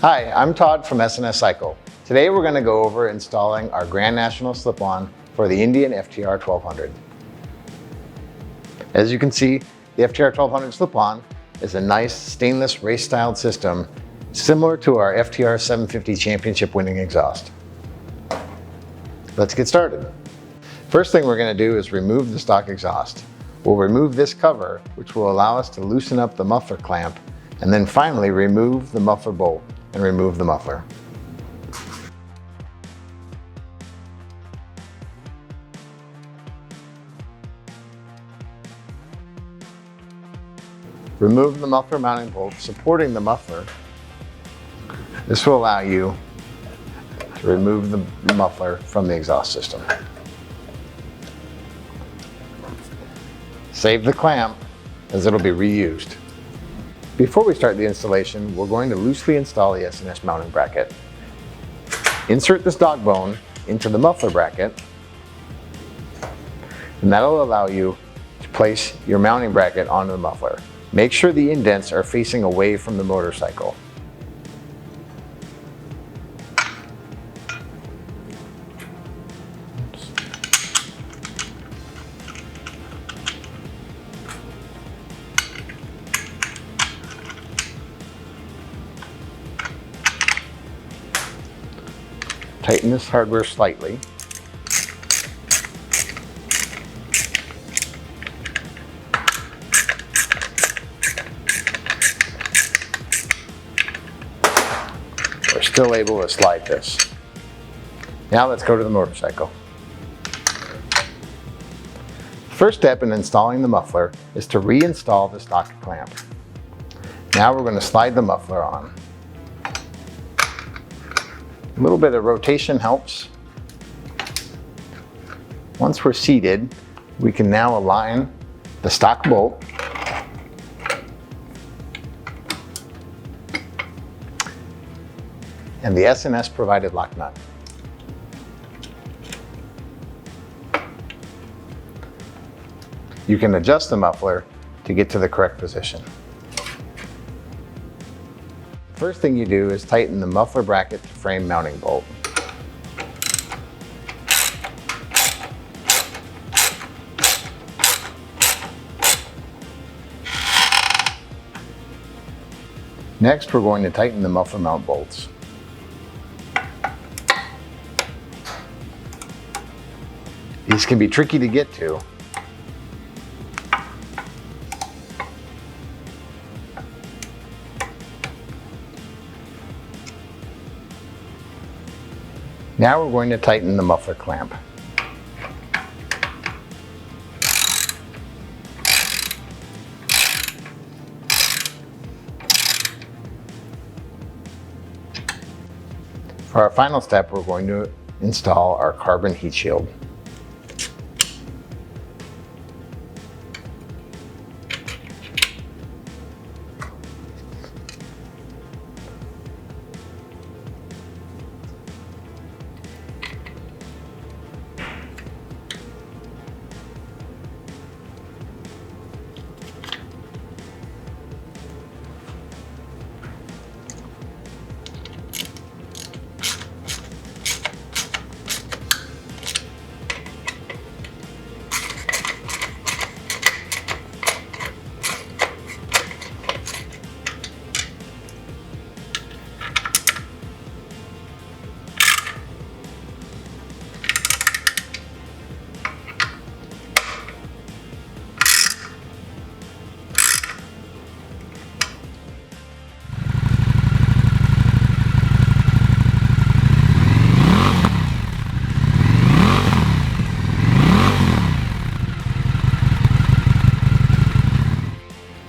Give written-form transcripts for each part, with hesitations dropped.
Hi, I'm Todd from SNS Cycle. Today we're going to go over installing our Grand National Slip-On for the Indian FTR1200. As you can see, the FTR1200 Slip-On is a nice stainless race-styled system similar to our FTR750 championship winning exhaust. Let's get started. First thing we're going to do is remove the stock exhaust. We'll remove this cover, which will allow us to loosen up the muffler clamp, and then finally remove the muffler bolt and remove the muffler. Remove the muffler mounting bolt supporting the muffler. This will allow you to remove the muffler from the exhaust system. Save the clamp as it'll be reused. Before we start the installation, we're going to loosely install the SMS mounting bracket. Insert this dog bone into the muffler bracket, and that'll allow you to place your mounting bracket onto the muffler. Make sure the indents are facing away from the motorcycle. Tighten this hardware slightly. We're still able to slide this. Now let's go to the motorcycle. First step in installing the muffler is to reinstall the stock clamp. Now we're going to slide the muffler on. A little bit of rotation helps. Once we're seated, we can now align the stock bolt and the SNS provided lock nut. You can adjust the muffler to get to the correct position. First thing you do is tighten the muffler bracket to frame mounting bolt. Next, we're going to tighten the muffler mount bolts. These can be tricky to get to. Now we're going to tighten the muffler clamp. For our final step, we're going to install our carbon heat shield.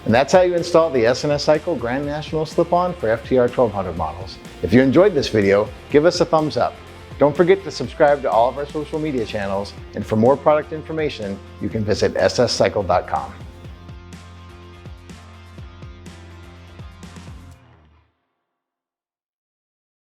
And that's how you install the SNS Cycle Grand National Slip-On for FTR1200 models. If you enjoyed this video, give us a thumbs up. Don't forget to subscribe to all of our social media channels, and for more product information, you can visit sscycle.com.